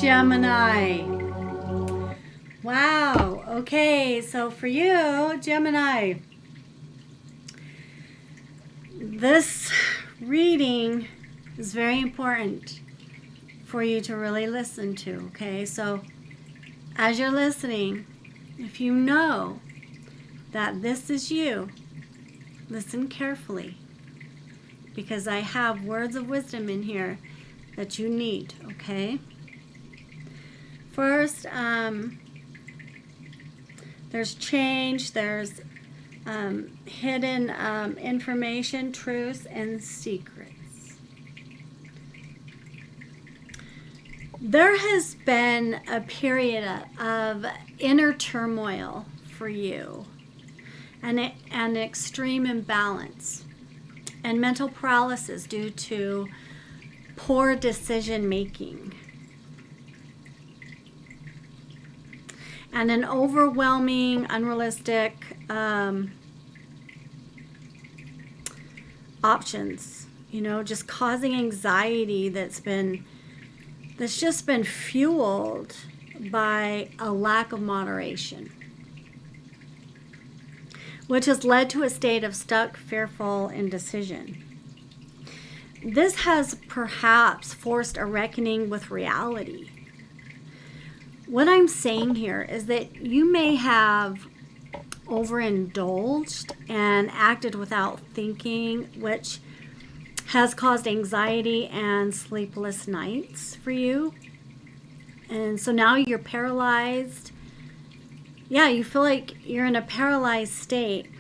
Gemini. Wow. Okay, so for you, Gemini, this reading is very important for you to really listen to, okay? So as you're listening, if you know that this is you, listen carefully, because I have words of wisdom in here that you need, okay? First, there's change, there's hidden information, truths, and secrets. There has been a period of inner turmoil for you, and extreme imbalance and mental paralysis due to poor decision making and an overwhelming, unrealistic options, just causing anxiety that's just been fueled by a lack of moderation, which has led to a state of stuck, fearful indecision. This has perhaps forced a reckoning with reality. What I'm saying here is that you may have overindulged and acted without thinking, which has caused anxiety and sleepless nights for you. And so now you're paralyzed. Yeah, you feel like you're in a paralyzed state,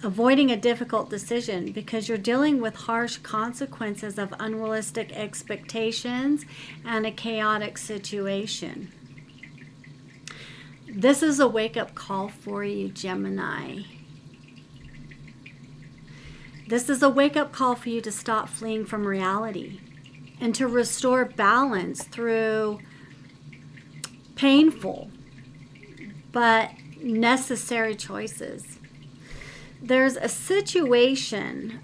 avoiding a difficult decision because you're dealing with harsh consequences of unrealistic expectations and a chaotic situation. This is a wake-up call for you, Gemini. This is a wake-up call for you to stop fleeing from reality and to restore balance through painful but necessary choices. There's a situation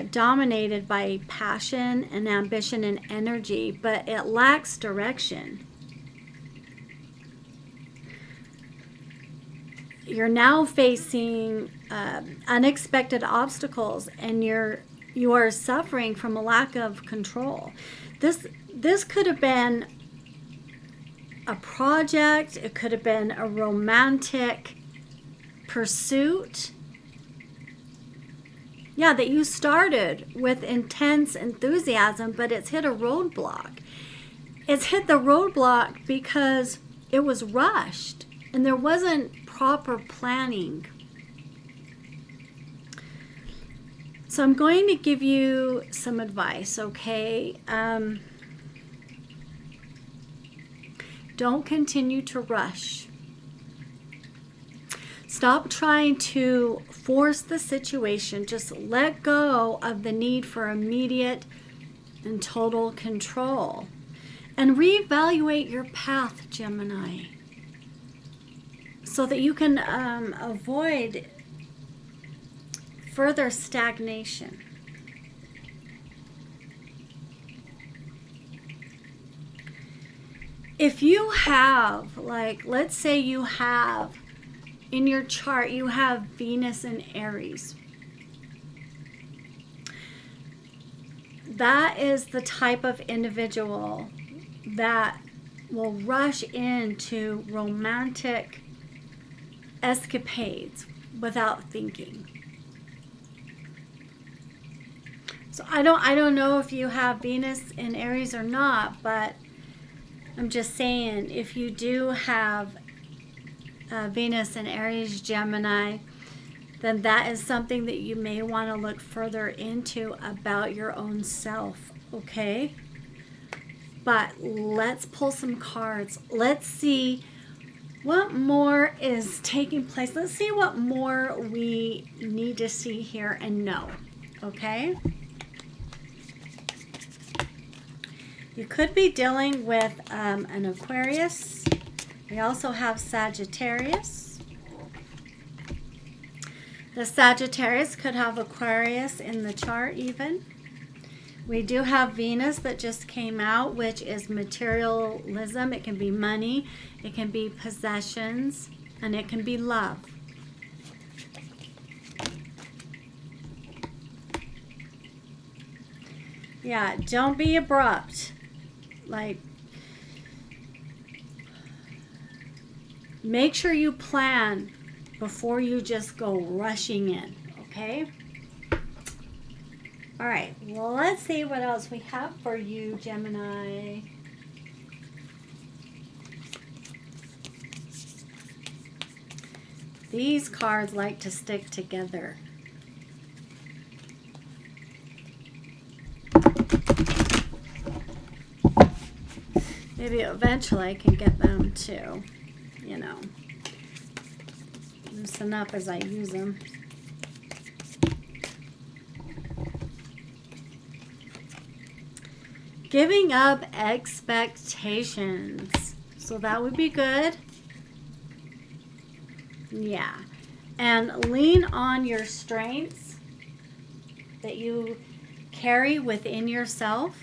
dominated by passion and ambition and energy, but it lacks direction. You're now facing unexpected obstacles, and you are suffering from a lack of control. This could have been a project. It could have been a romantic pursuit. Yeah, that you started with intense enthusiasm, but it's hit a roadblock. It's hit the roadblock because it was rushed and there wasn't proper planning. So I'm going to give you some advice, okay? Don't continue to rush. Stop trying to force the situation. Just let go of the need for immediate and total control. And reevaluate your path, Gemini, so that you can avoid further stagnation. If you have, let's say you have, in your chart, you have Venus in Aries. That is the type of individual that will rush into romantic escapades without thinking. So I don't know if you have Venus in Aries or not, but I'm just saying, if you do have Venus in Aries, Gemini, then that is something that you may want to look further into about your own self, okay? But let's pull some cards. Let's see what more is taking place. Let's see what more we need to see here and know, okay? You could be dealing with an Aquarius. We also have Sagittarius. The Sagittarius could have Aquarius in the chart even. We do have Venus that just came out, which is materialism. It can be money, it can be possessions, and it can be love. Yeah, don't be abrupt. Like, make sure you plan before you just go rushing in, okay? All right, well, let's see what else we have for you, Gemini. These cards like to stick together. Maybe eventually I can get them to, you know, loosen up as I use them. Giving up expectations. So that would be good. Yeah. And lean on your strengths that you carry within yourself.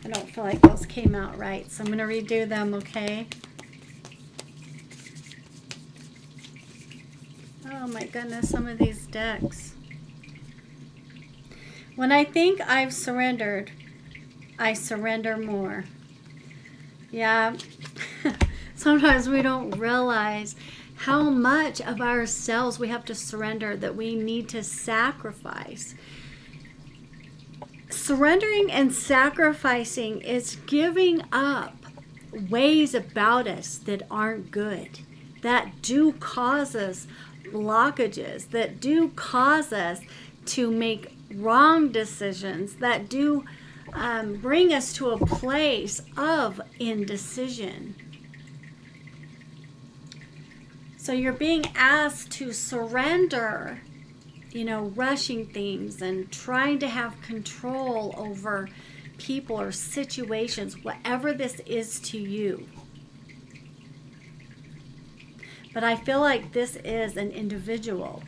I don't feel like those came out right, so I'm going to redo them, okay? Oh my goodness, some of these decks. When I think I've surrendered, I surrender more. Yeah, sometimes we don't realize how much of ourselves we have to surrender, that we need to sacrifice. Surrendering and sacrificing is giving up ways about us that aren't good, that do cause us blockages, that do cause us to make wrong decisions, that do bring us to a place of indecision. So you're being asked to surrender, you know, rushing things and trying to have control over people or situations, whatever this is to you. But I feel like this is an individual,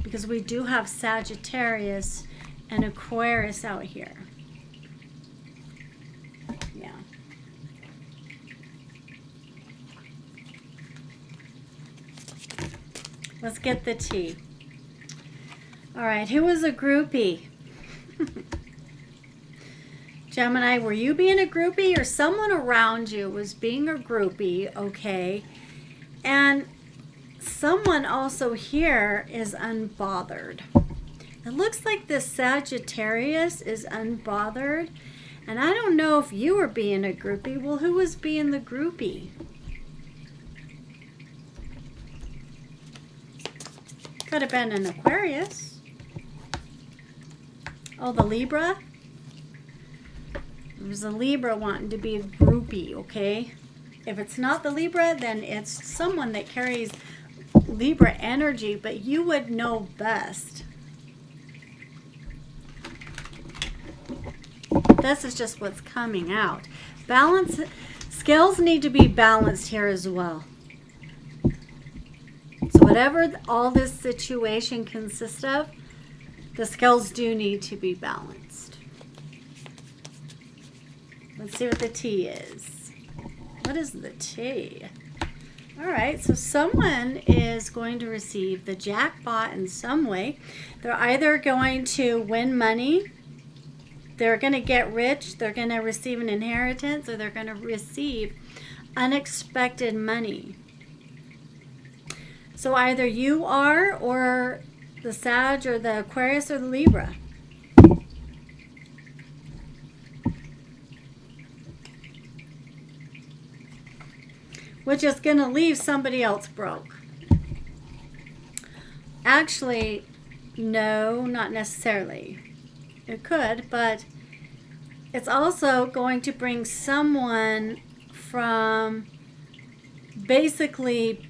because we do have Sagittarius and Aquarius out here. Yeah. Let's get the tea. All right, who was a groupie? Gemini, were you being a groupie, or someone around you was being a groupie, okay? And someone also here is unbothered. It looks like this Sagittarius is unbothered. And I don't know if you were being a groupie. Well, who was being the groupie? Could have been an Aquarius. Oh, the Libra? It was a Libra wanting to be a groupie, okay? If it's not the Libra, then it's someone that carries Libra energy, but you would know best. This is just what's coming out. Balance, scales need to be balanced here as well. So whatever all this situation consists of, the scales do need to be balanced. Let's see what the T is. What is the T? All right, so someone is going to receive the jackpot in some way. They're either going to win money, they're going to get rich, they're going to receive an inheritance, or they're going to receive unexpected money. So either you are, or the Sag, or the Aquarius, or the Libra. Which is going to leave somebody else broke. Actually, no, not necessarily. It could, but it's also going to bring someone from basically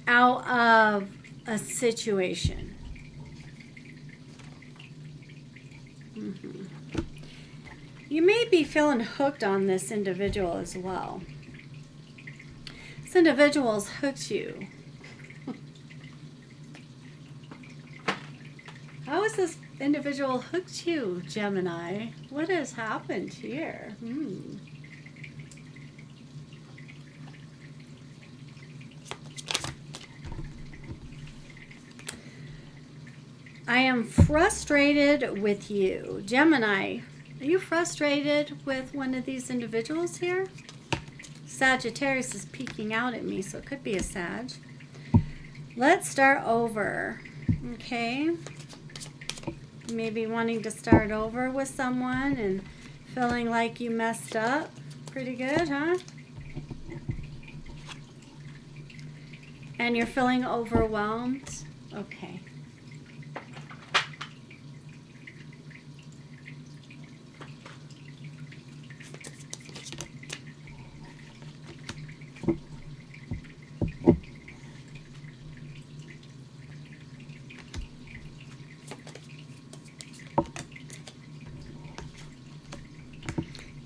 out of a situation. You may be feeling hooked on this individual as well. This individual's hooked you. How is this individual hooked you, Gemini? What has happened here? I am frustrated with you. Gemini, are you frustrated with one of these individuals here? Sagittarius is peeking out at me, so it could be a Sag. Let's start over, okay? Maybe wanting to start over with someone and feeling like you messed up. Pretty good, huh? And you're feeling overwhelmed? Okay.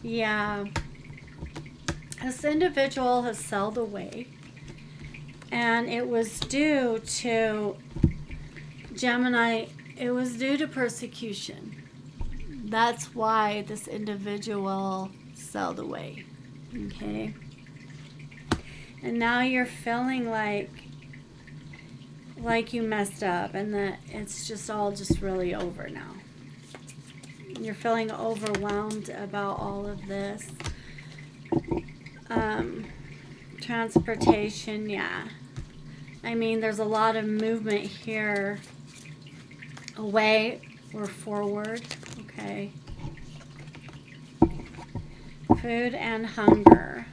Yeah, this individual has sailed away, and it was due to, Gemini, it was due to persecution. That's why this individual sailed away, okay? And now you're feeling like you messed up and that it's just all just really over now. You're feeling overwhelmed about all of this. Transportation, yeah. I mean, there's a lot of movement here. Away or forward, okay. Food and hunger.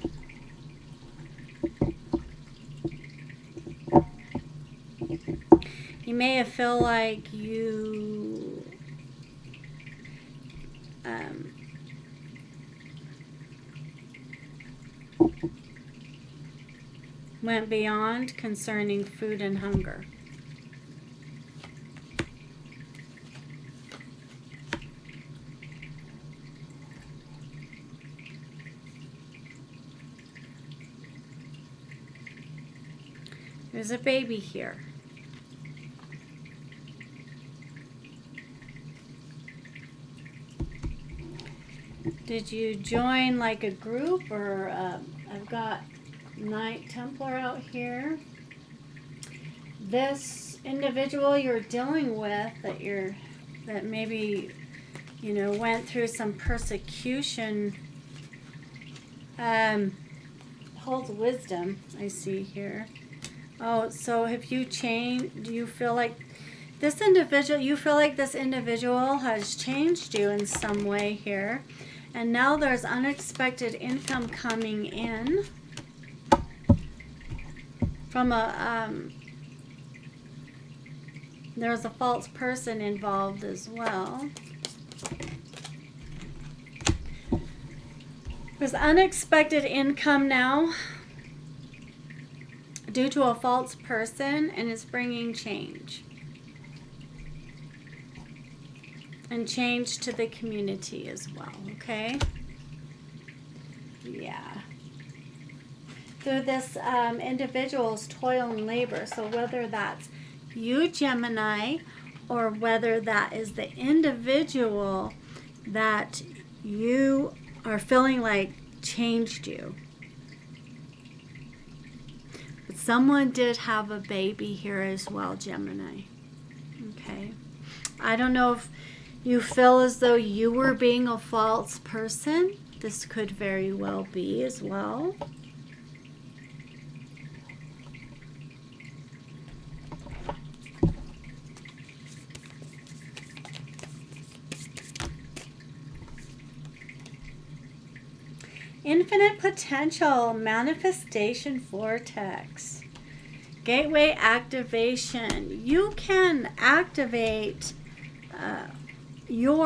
You may have felt like you went beyond concerning food and hunger. There's a baby here. Did you join like a group, or I've got Knight Templar out here. This individual you're dealing with that maybe, went through some persecution, holds wisdom, I see here. Oh, so have you changed? Do you feel like this individual has changed you in some way here? And now there's unexpected income coming in from there's a false person involved as well. There's unexpected income now due to a false person, and it's bringing change. And change to the community as well, okay? Yeah. Through this individual's toil and labor. So whether that's you, Gemini, or whether that is the individual that you are feeling like changed you. But someone did have a baby here as well, Gemini. Okay. I don't know if you feel as though you were being a false person. This could very well be as well. Infinite potential, manifestation vortex, gateway activation. You can activate you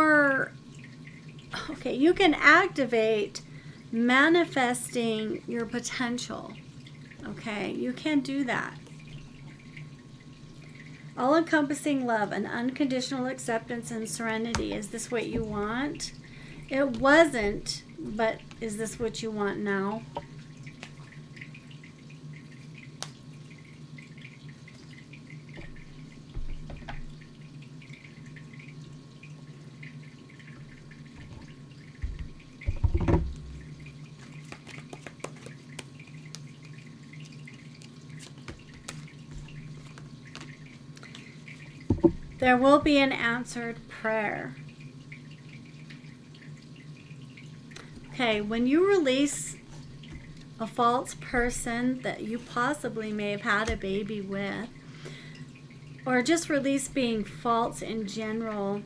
can activate manifesting your potential. Okay, you can do that. All-encompassing love and unconditional acceptance and serenity. Is this what you want? It wasn't, but is this what you want now? There will be an answered prayer. Okay, when you release a false person that you possibly may have had a baby with, or just release being false in general,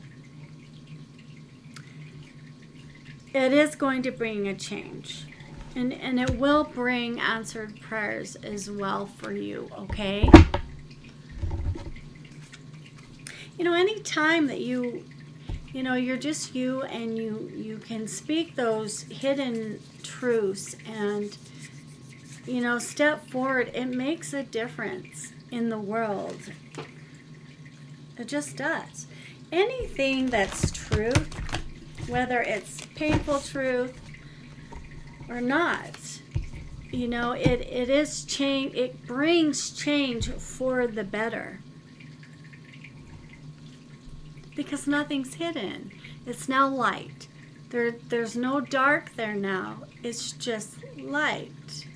it is going to bring a change. And it will bring answered prayers as well for you, okay? You know, any time that you're just you and you can speak those hidden truths and, step forward, it makes a difference in the world. It just does. Anything that's truth, whether it's painful truth or not, it is change. It brings change for the better. Because nothing's hidden. It's now light. There's no dark there now. It's just light.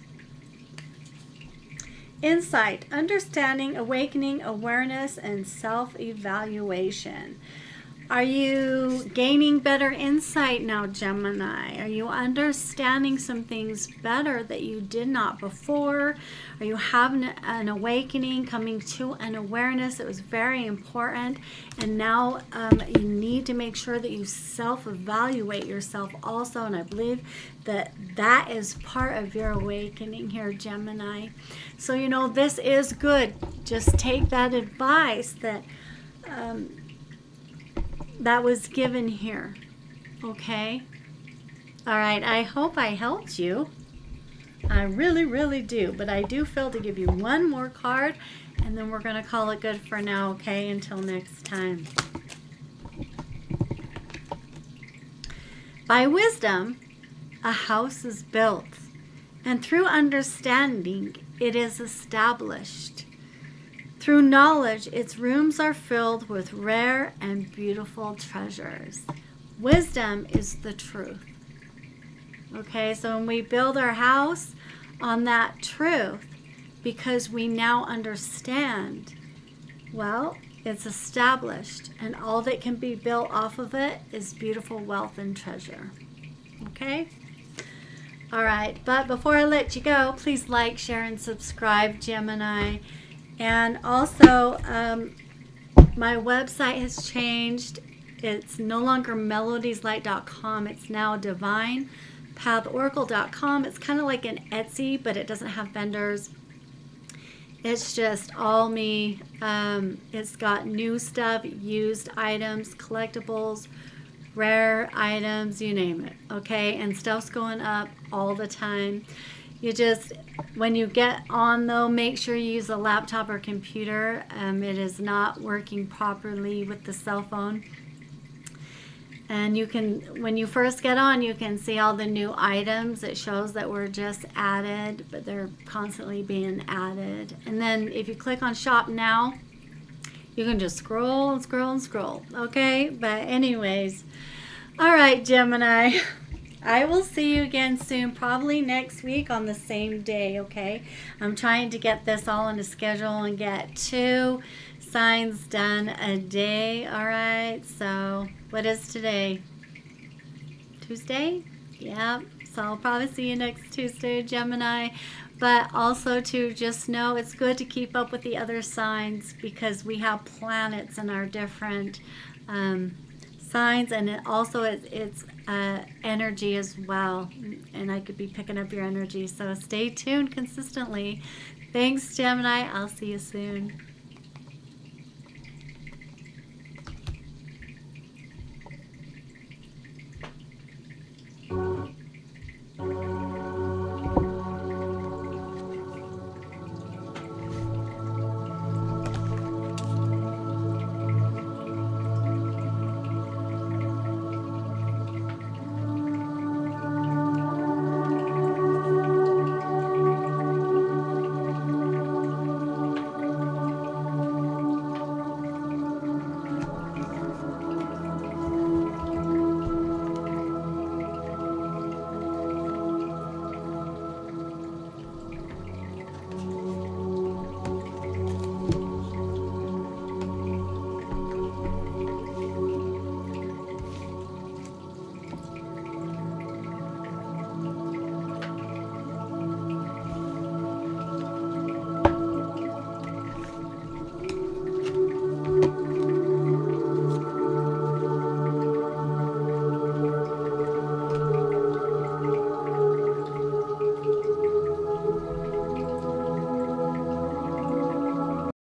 Insight, understanding, awakening, awareness, and self-evaluation. Are you gaining better insight now, Gemini? Are you understanding some things better that you did not before? Are you having an awakening, coming to an awareness that was very important? And now you need to make sure that you self-evaluate yourself also. And I believe that is part of your awakening here, Gemini. So, this is good. Just take that advice that was given here. Okay? All right. I hope I helped you. I really, really do. But I do feel to give you one more card, and then we're going to call it good for now, okay? Until next time. By wisdom, a house is built, and through understanding, it is established. Through knowledge, its rooms are filled with rare and beautiful treasures. Wisdom is the truth. Okay, so when we build our house on that truth, because we now understand, well, it's established, and all that can be built off of it is beautiful wealth and treasure. Okay? All right, but before I let you go, please like, share, and subscribe, Gemini. And also, my website has changed. It's no longer melodieslight.com. It's now divinepathOracle.com. It's kind of like an Etsy, but it doesn't have vendors. It's just all me. It's got new stuff, used items, collectibles, rare items, you name it. Okay, and stuff's going up all the time. You just, when you get on though, make sure you use a laptop or computer. It is not working properly with the cell phone. And you can, when you first get on, you can see all the new items. It shows that were just added, but they're constantly being added. And then if you click on Shop Now, you can just scroll and scroll and scroll. Okay, but anyways, all right, Gemini. I will see you again soon, probably next week on the same day, okay? I'm trying to get this all on a schedule and get 2 signs done a day, all right? So, what is today? Tuesday? Yeah, so I'll probably see you next Tuesday, Gemini. But also, to just know it's good to keep up with the other signs because we have planets in our different signs, and it's energy as well, and I could be picking up your energy, so stay tuned consistently. Thanks, Gemini. I'll see you soon.